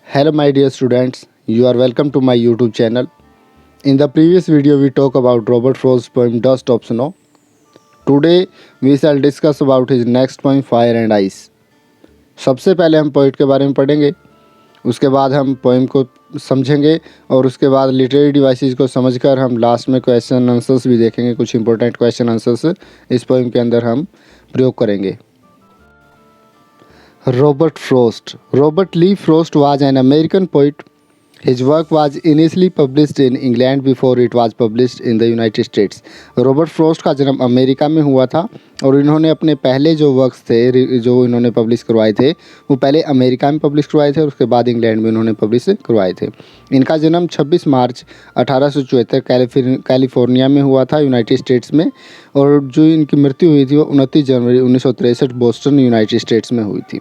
Hello my dear students, you are welcome to my YouTube channel. In the previous video we talk about Robert Frost's poem Dust of Snow. Today we shall discuss about his next poem Fire and Ice. सबसे पहले हम poet के बारे में पढ़ेंगे, उसके बाद हम पोएम को समझेंगे और उसके बाद लिटरेरी डिवाइसेस को समझकर हम लास्ट में क्वेश्चन आंसर्स भी देखेंगे। कुछ इंपॉर्टेंट क्वेश्चन आंसर्स इस पोएम के अंदर हम प्रयोग करेंगे। Robert Frost. Robert Lee Frost was an American poet. His work was initially published in England before it was published in the United States. Robert Frost का जन्म अमेरिका में हुआ था और इन्होंने अपने पहले जो वर्क्स थे जो इन्होंने पब्लिश करवाए थे वो पहले अमेरिका में पब्लिश करवाए थे और उसके बाद इंग्लैंड में इन्होंने पब्लिश करवाए थे। इनका जन्म 26 मार्च 1874 कैलिफोर्निया में हुआ था यूनाइटेड स्टेट्स में, और जो इनकी मृत्यु हुई थी वो 29 जनवरी 1963 बोस्टन यूनाइटेड स्टेट्स में हुई थी।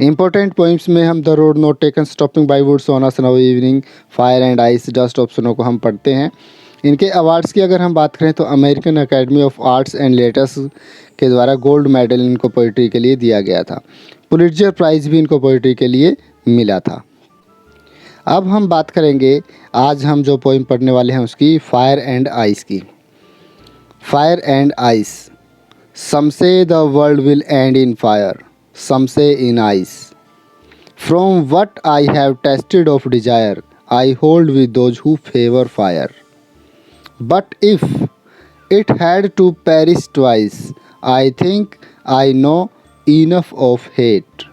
इंपॉर्टेंट पोइम्स में हम the road not taken, stopping by woods on a snow evening, fire and ice, dust of snow को हम पढ़ते हैं। इनके अवार्ड्स की अगर हम बात करें तो American academy of arts and letters के द्वारा गोल्ड मेडल इनको पोइट्री के लिए दिया गया था। पुलिट्जर प्राइज़ भी इनको पोइट्री के लिए मिला था। अब हम बात करेंगे आज हम जो पोइम पढ़ने वाले हैं उसकी, फायर एंड आइस की। Fire and ice. Some say the world will end in fire, some say in ice. From what I have tasted of desire, I hold with those who favor fire. But if it had to perish twice, I think I know enough of hate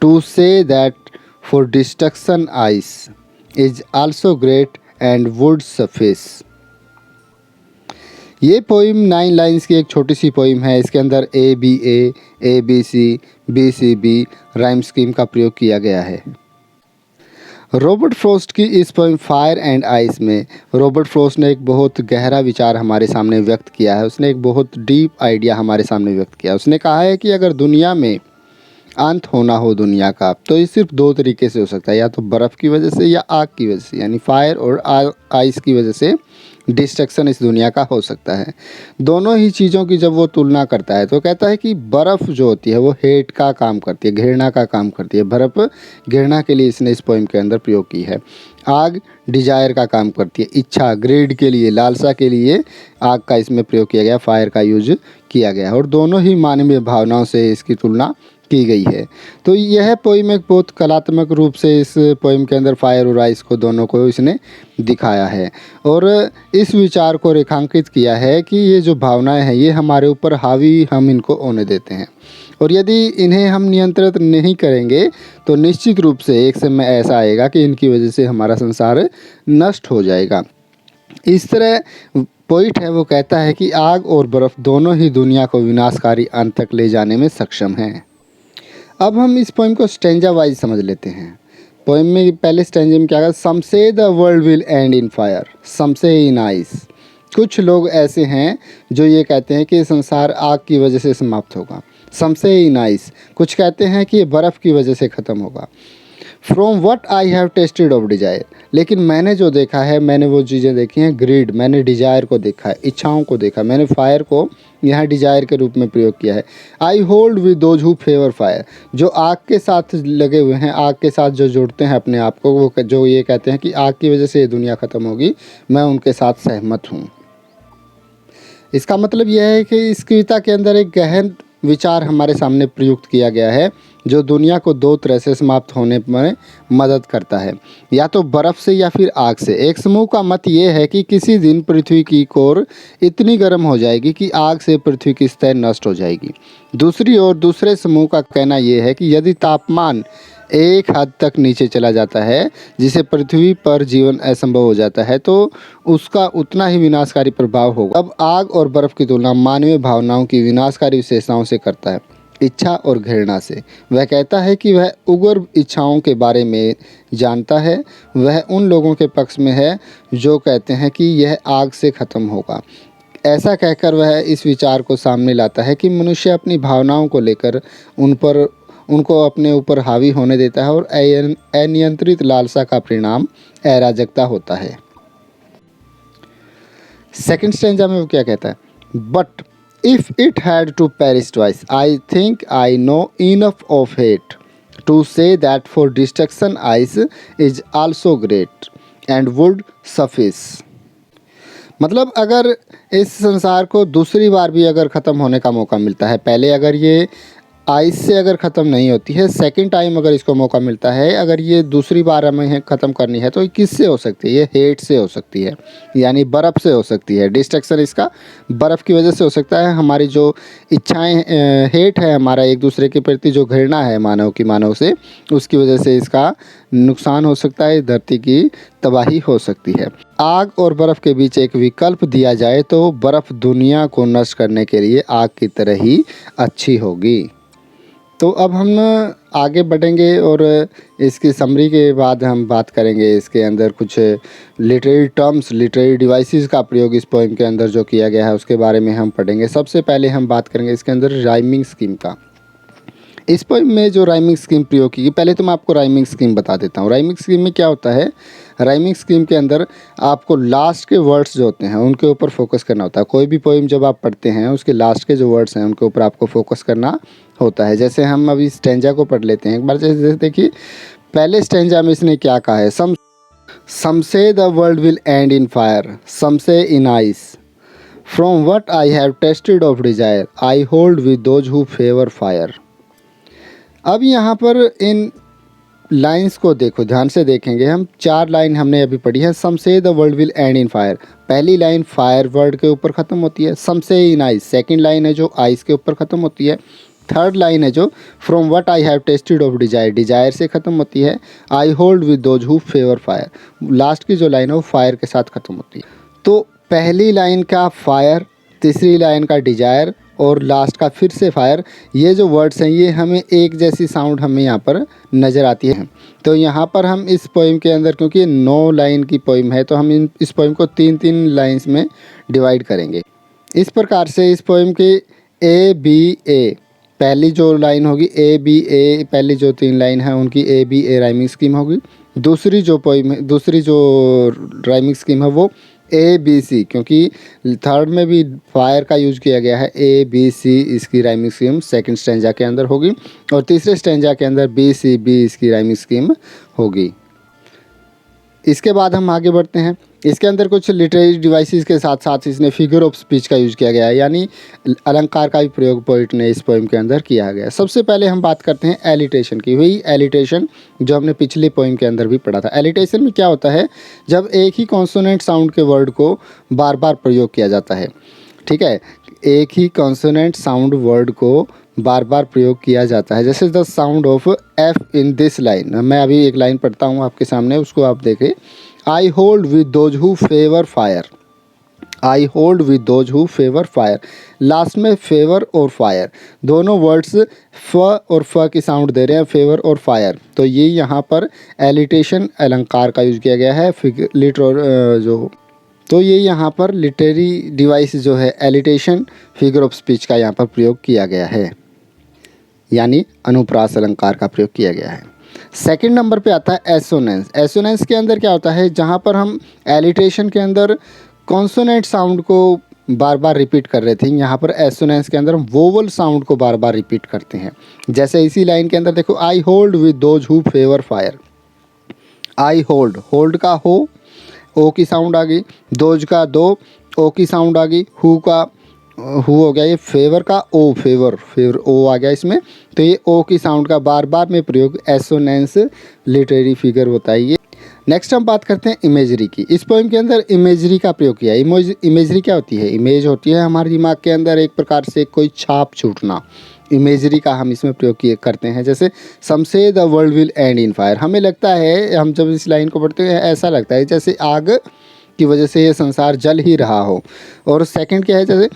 to say that for destruction ice is also great and would suffice. ये poem 9 lines की एक छोटी सी poem है। इसके अंदर A B C B rhyme scheme का प्रयोग किया गया है। रॉबर्ट फ्रॉस्ट की इस पोइम फायर एंड आइस में रॉबर्ट फ्रॉस्ट ने एक बहुत गहरा विचार हमारे सामने व्यक्त किया है। उसने एक बहुत डीप आइडिया हमारे सामने व्यक्त किया। उसने कहा है कि अगर दुनिया में अंत होना हो दुनिया का तो ये सिर्फ दो तरीके से हो सकता है, या तो बर्फ़ की वजह से या आग की वजह से, यानी फायर और आइस की वजह से डिस्ट्रक्शन इस दुनिया का हो सकता है। दोनों ही चीज़ों की जब वो तुलना करता है तो कहता है कि बर्फ़ जो होती है वो हेट का काम करती है, घृणा का काम करती है। बर्फ़ घृणा के लिए इसने इस पोइम के अंदर प्रयोग की है। आग डिजायर का काम करती है, इच्छा, ग्रेड के लिए, लालसा के लिए आग का इसमें प्रयोग किया गया, फायर का यूज किया गया, और दोनों ही मानवीय भावनाओं से इसकी तुलना की गई है। तो यह पोइम एक बहुत कलात्मक रूप से इस पोइम के अंदर फायर और आइस को दोनों को इसने दिखाया है और इस विचार को रेखांकित किया है कि ये जो भावनाएं हैं ये हमारे ऊपर हावी हम इनको होने देते हैं, और यदि इन्हें हम नियंत्रित नहीं करेंगे तो निश्चित रूप से एक समय ऐसा आएगा कि इनकी वजह से हमारा संसार नष्ट हो जाएगा। इस तरह पोइट है वो कहता है कि आग और बर्फ़ दोनों ही दुनिया को विनाशकारी अंत तक ले जाने में सक्षम हैं। अब हम इस पोइम को स्टेंजा वाइज समझ लेते हैं। पोइम में पहले स्टेंजे में क्या कहा, some say the world will end in fire, some say in ice. कुछ लोग ऐसे हैं जो ये कहते हैं कि संसार आग की वजह से समाप्त होगा। सम से इन आइस, कुछ कहते हैं कि ये बर्फ़ की वजह से ख़त्म होगा। From what I have tasted of Dzire, लेकिन मैंने जो देखा है, मैंने वो चीज़ें देखी हैं, ग्रीड, मैंने डिजायर को देखा है, इच्छाओं को देखा, मैंने फायर को यहाँ डिजायर के रूप में प्रयोग किया है। I hold with those who favour fire, जो आग के साथ लगे हुए हैं, आग के साथ जो जोड़ते हैं अपने आप को, वो जो ये कहते हैं कि आग की वजह से ये दुनिया ख़त्म होगी, मैं उनके साथ सहमत हूँ। इसका मतलब यह है कि इस कविता के अंदर एक गहन विचार हमारे सामने प्रयुक्त किया गया है जो दुनिया को दो तरह से समाप्त होने में मदद करता है, या तो बर्फ़ से या फिर आग से। एक समूह का मत ये है कि किसी दिन पृथ्वी की कोर इतनी गर्म हो जाएगी कि आग से पृथ्वी की सतह नष्ट हो जाएगी। दूसरी ओर दूसरे समूह का कहना ये है कि यदि तापमान एक हद तक नीचे चला जाता है जिसे पृथ्वी पर जीवन असंभव हो जाता है तो उसका उतना ही विनाशकारी प्रभाव होगा। अब आग और बर्फ़ की तुलना मानवीय भावनाओं की विनाशकारी विशेषताओं से करता है, इच्छा और घृणा से। वह कहता है कि वह उग्र इच्छाओं के बारे में जानता है। वह उन लोगों के पक्ष में है जो कहते हैं कि यह आग से ख़त्म होगा। ऐसा कहकर वह इस विचार को सामने लाता है कि मनुष्य अपनी भावनाओं को लेकर उनको अपने ऊपर हावी होने देता है और अनियंत्रित लालसा का परिणाम अराजकता होता है। सेकंड स्टेंजा में वो क्या कहता है, but if it had to perish twice, I think I know enough of hate to say that for destruction ice is also great and would suffice. मतलब अगर इस संसार को दूसरी बार भी अगर ख़त्म होने का मौका मिलता है, पहले अगर ये आइस से अगर ख़त्म नहीं होती है, सेकंड टाइम अगर इसको मौका मिलता है, अगर ये दूसरी बार हमें ख़त्म करनी है तो ये किससे हो सकती है? ये हेट से हो सकती है, यानी बर्फ़ से हो सकती है। डिस्ट्रक्शन इसका बर्फ़ की वजह से हो सकता है। हमारी जो इच्छाएं, हेट है हमारा एक दूसरे के प्रति, जो घृणा है मानव की मानव से, उसकी वजह से इसका नुकसान हो सकता है, धरती की तबाही हो सकती है। आग और बर्फ़ के बीच एक विकल्प दिया जाए तो बर्फ़ दुनिया को नष्ट करने के लिए आग की तरह ही अच्छी होगी। तो अब हम आगे बढ़ेंगे और इसकी समरी के बाद हम बात करेंगे इसके अंदर कुछ लिटरेरी टर्म्स, लिटरेरी डिवाइसेस का प्रयोग इस पोएम के अंदर जो किया गया है उसके बारे में हम पढ़ेंगे। सबसे पहले हम बात करेंगे इसके अंदर राइमिंग स्कीम का। इस पोएम में जो राइमिंग स्कीम प्रयोग की गई, पहले तो मैं आपको राइमिंग स्कीम बता देता हूँ। राइमिंग स्कीम में क्या होता है? राइमिंग स्कीम के अंदर आपको लास्ट के वर्ड्स जो होते हैं उनके ऊपर फोकस करना होता है। कोई भी पोएम जब आप पढ़ते हैं उसके लास्ट के जो वर्ड्स हैं उनके ऊपर आपको फोकस करना होता है। जैसे हम अभी स्टेंजा को पढ़ लेते हैं एक बार। जैसे देखिए, पहले स्टेंजा में इसने क्या कहा है? Some say the world will end in fire, some say in ice, from what I have tasted of desire, I hold with those who favour fire. अब यहाँ पर इन लाइंस को देखो, ध्यान से देखेंगे हम। 4 लाइन हमने अभी पढ़ी है। Some say the world will end in fire, पहली लाइन फायर वर्ड के ऊपर ख़त्म होती है। Some say in ice, second line है जो आइस के ऊपर ख़त्म होती है। थर्ड लाइन है जो from what I have tasted of desire, desire से ख़त्म होती है। I hold with those who favour fire, last की जो लाइन है वो फायर के साथ ख़त्म होती है। तो पहली लाइन का फायर, तीसरी लाइन का डिजायर और लास्ट का फिर से फायर, ये जो वर्ड्स हैं ये हमें एक जैसी साउंड हमें यहाँ पर नज़र आती है। तो यहाँ पर हम इस पोइम के अंदर, क्योंकि 9 लाइन की पोइम है, तो हम इस पोइम को 3-3 लाइन्स में डिवाइड करेंगे। इस प्रकार से इस पोइम की ए बी ए, पहली जो लाइन होगी ए बी ए, पहली जो 3 लाइन है उनकी A B A rhyming scheme होगी। दूसरी जो पोइम है, दूसरी जो राइमिंग स्कीम है वो ए बी सी, क्योंकि थर्ड में भी फायर का यूज़ किया गया है। ए बी सी इसकी राइमिंग स्कीम सेकंड स्टेंजा के अंदर होगी और तीसरे स्टेंजा के अंदर बी सी बी इसकी राइमिंग स्कीम होगी। इसके बाद हम आगे बढ़ते हैं। इसके अंदर कुछ लिटरेरी डिवाइसेस के साथ साथ इसने फिगर ऑफ स्पीच का यूज़ किया गया है, यानी अलंकार का भी प्रयोग पोइट ने इस पोइम के अंदर किया गया है। सबसे पहले हम बात करते हैं एलिटेशन की। वही एलिटेशन जो हमने पिछले पोइम के अंदर भी पढ़ा था। एलिटेशन में क्या होता है? जब एक ही कॉन्सोनेंट साउंड के वर्ड को बार बार प्रयोग किया जाता है, ठीक है, एक ही कॉन्सोनेंट साउंड वर्ड को बार बार प्रयोग किया जाता है। जैसे the sound of F in this line, मैं अभी एक लाइन पढ़ता हूँ आपके सामने, उसको आप देखें। आई hold with those who favour fire, I hold with those who favour fire, last में फेवर और फायर दोनों वर्ड्स फ और फ की साउंड दे रहे हैं, फेवर और फायर। तो ये यहाँ पर एलिटेशन अलंकार का यूज़ किया गया है। तो ये यहाँ पर लिटरेरी डिवाइस जो है एलिटेशन फिगर ऑफ स्पीच का यहाँ पर प्रयोग किया गया है, यानी अनुप्रास अलंकार का प्रयोग किया गया है। सेकंड नंबर पे आता है एसोनेंस। एसोनेंस के अंदर क्या होता है? जहाँ पर हम एलिटेशन के अंदर कॉन्सोनेंट साउंड को बार बार रिपीट कर रहे थे, यहाँ पर एसोनेंस के अंदर हम वोवल साउंड को बार बार रिपीट करते हैं। जैसे इसी लाइन के अंदर देखो, आई hold with those who favour fire, I hold, hold का हो, ओ की साउंड आ गई, दोज का दो, ओ की साउंड आ गई, हु का हु हो गया, ये फेवर का ओ, फेवर फेवर ओ आ गया इसमें। तो ये ओ की साउंड का बार बार में प्रयोग एसोनेंस लिटरेरी फिगर होता है ये। नेक्स्ट हम बात करते हैं इमेजरी की। इस पोएम के अंदर इमेजरी का प्रयोग किया है। इमेजरी क्या होती है? इमेज होती है हमारे दिमाग के अंदर एक प्रकार से कोई छाप छूटना, इमेजरी का हम इसमें प्रयोग किए करते हैं। जैसे some say the world will end in fire, हमें लगता है, हम जब इस लाइन को पढ़ते हैं ऐसा लगता है जैसे आग की वजह से ये संसार जल ही रहा हो। और सेकंड क्या है? जैसे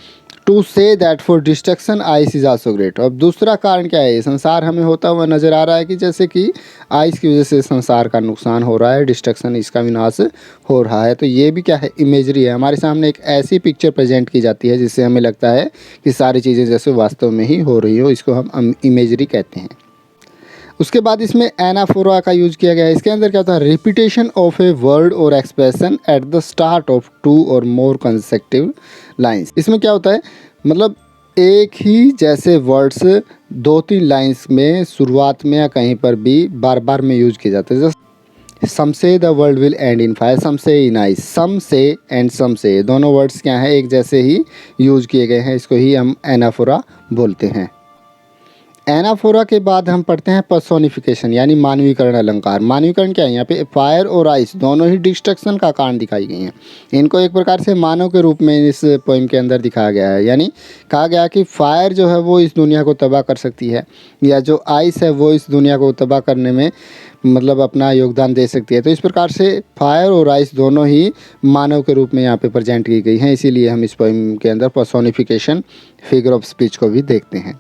to say that for destruction ice is also great. अब दूसरा कारण क्या है? संसार हमें होता हुआ नज़र आ रहा है कि जैसे कि आइस की वजह से संसार का नुकसान हो रहा है, डिस्ट्रक्शन, इसका विनाश हो रहा है। तो ये भी क्या है? इमेजरी है। हमारे सामने एक ऐसी पिक्चर प्रेजेंट की जाती है जिससे हमें लगता है कि सारी चीज़ें जैसे वास्तव में ही हो रही हो, इसको हम इमेजरी कहते हैं। उसके बाद इसमें एनाफोरा का यूज़ किया गया है। इसके अंदर क्या होता है? रिपीटेशन ऑफ ए वर्ड और expression at the start of 2 और मोर कंसेक्टिव लाइंस। इसमें क्या होता है? मतलब एक ही जैसे वर्ड्स 2-3 लाइन्स में शुरुआत में या कहीं पर भी बार-बार में यूज़ किए जाते हैं। जैसे some say the world will end in fire, some say in ice, some से एंड सम से दोनों वर्ड्स क्या हैं, एक जैसे ही यूज़ किए गए हैं। इसको ही हम एनाफोरा बोलते हैं। एनाफोरा के बाद हम पढ़ते हैं पर्सोनिफिकेशन यानी मानवीकरण अलंकार। मानवीकरण क्या है, यहाँ पे फायर और आइस दोनों ही डिस्ट्रक्शन का कारण दिखाई गई हैं। इनको एक प्रकार से मानव के रूप में इस पोइम के अंदर दिखाया गया है। यानी कहा गया कि फायर जो है वो इस दुनिया को तबाह कर सकती है, या जो आइस है वो इस दुनिया को तबाह करने में मतलब अपना योगदान दे सकती है। तो इस प्रकार से फायर और आइस दोनों ही मानव के रूप में यहाँ पे प्रेजेंट की गई हैं। इसीलिए हम इस पोइम के अंदर पर्सोनिफिकेशन फिगर ऑफ स्पीच को भी देखते हैं।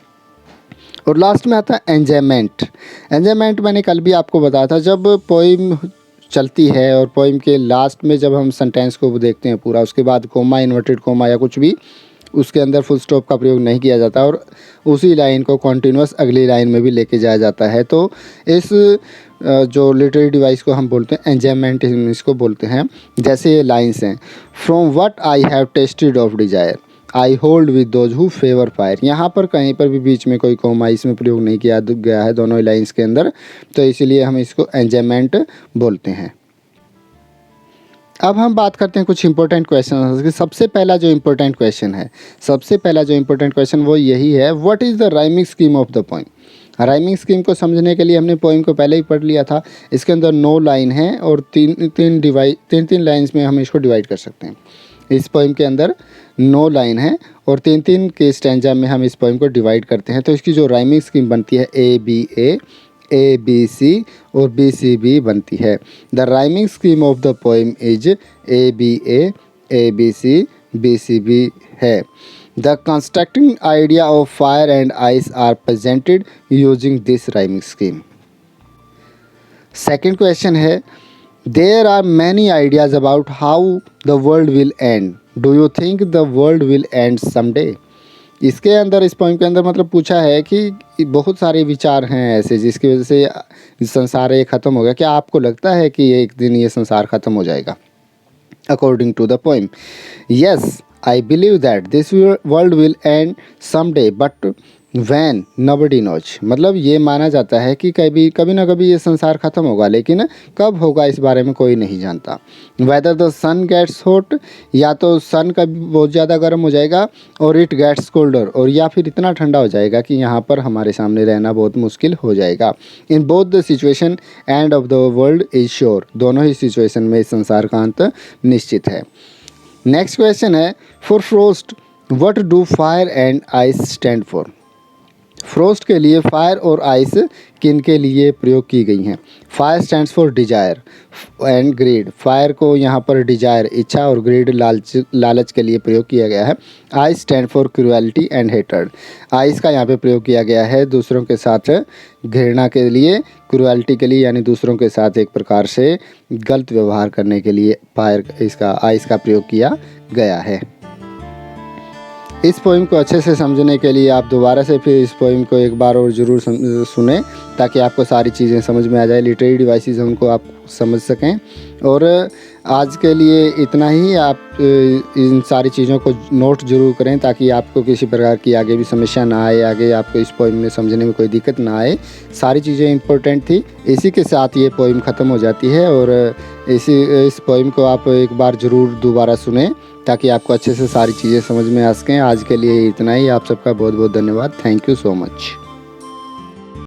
और लास्ट में आता है एंजॉयमेंट। एंजॉयमेंट मैंने कल भी आपको बताया था, जब पोइम चलती है और पोइम के लास्ट में जब हम सेंटेंस को देखते हैं पूरा, उसके बाद कोमा, इन्वर्टेड कोमा या कुछ भी उसके अंदर फुल स्टॉप का प्रयोग नहीं किया जाता और उसी लाइन को कॉन्टिन्यूस अगली लाइन में भी लेके जाया जाता है। तो इस जो लिटरेरी डिवाइस को हम बोलते हैं एंजॉयमेंट, इसको बोलते हैं। जैसे ये लाइन्स हैं, from what I have tasted of desire I hold with those who favour fire. यहाँ पर कहीं पर भी बीच में कोई कोमा इसमें प्रयोग नहीं किया गया है दोनों लाइन्स के अंदर, तो इसीलिए हम इसको एंजॉयमेंट बोलते हैं। अब हम बात करते हैं कुछ इंपॉर्टेंट क्वेश्चन। सबसे पहला जो इंपॉर्टेंट क्वेश्चन वो यही है, what is the rhyming scheme of the poem. Rhyming scheme को समझने के लिए हमने पोइम को पहले ही पढ़ लिया था। इसके अंदर 9 लाइन हैं और तीन लाइन्स में हम इसको डिवाइड कर सकते हैं। इस पोइम के अंदर 9 लाइन है और 3-3 के स्टैंजा में हम इस पोइम को डिवाइड करते हैं। तो इसकी जो राइमिंग स्कीम बनती है ए बी सी और बी सी बी बनती है। The rhyming scheme of the poem is A B C B C B है। The constructing idea of fire and ice are presented using this rhyming scheme. Second question है, there are many ideas about how the world will end, do you think the world will end someday. इसके अंदर इस point के अंदर मतलब पूछा है कि बहुत सारे विचार हैं ऐसे जिसकी वजह से संसार ये ख़त्म हो गया, क्या आपको लगता है कि एक दिन ये संसार ख़त्म हो जाएगा। According to the poem, yes I believe that this world will end someday but when nobody knows. मतलब ये माना जाता है कि कभी ना कभी ये संसार ख़त्म होगा, लेकिन कब होगा इस बारे में कोई नहीं जानता। Whether the sun gets hot, या तो सन कभी बहुत ज़्यादा गर्म हो जाएगा, और इट गेट्स कोल्डर, और या फिर इतना ठंडा हो जाएगा कि यहाँ पर हमारे सामने रहना बहुत मुश्किल हो जाएगा। In both the situation end of the world is sure, दोनों ही सिचुएशन में इस संसार का अंत निश्चित है। नेक्स्ट क्वेश्चन है, for frost what do fire and ice stand for. Frost के लिए फायर और आइस किन के लिए प्रयोग की गई हैं। Fire stands for desire and greed. Fire को यहाँ पर डिजायर इच्छा और ग्रीड लालच के लिए प्रयोग किया गया है। Ice stand for cruelty and hatred. Ice का यहाँ पे प्रयोग किया गया है दूसरों के साथ घृणा के लिए, क्रूएलिटी के लिए यानी दूसरों के साथ एक प्रकार से गलत व्यवहार करने के लिए आइस का प्रयोग किया गया है। इस पोइम को अच्छे से समझने के लिए आप दोबारा से फिर इस पोइम को एक बार और ज़रूर सुने, ताकि आपको सारी चीज़ें समझ में आ जाए, लिटरेरी डिवाइसेस उनको आप समझ सकें। और आज के लिए इतना ही। आप इन सारी चीज़ों को नोट जरूर करें ताकि आपको किसी प्रकार की आगे भी समस्या ना आए, आगे आपको इस पोइम में समझने में कोई दिक्कत ना आए। सारी चीज़ें इंपॉर्टेंट थी। इसी के साथ ये पोइम ख़त्म हो जाती है और इस पोइम को आप एक बार ज़रूर दोबारा सुने ताकि आपको अच्छे से सारी चीज़ें समझ में आ सकें। आज के लिए इतना ही। आप सबका बहुत बहुत धन्यवाद। Thank you so much.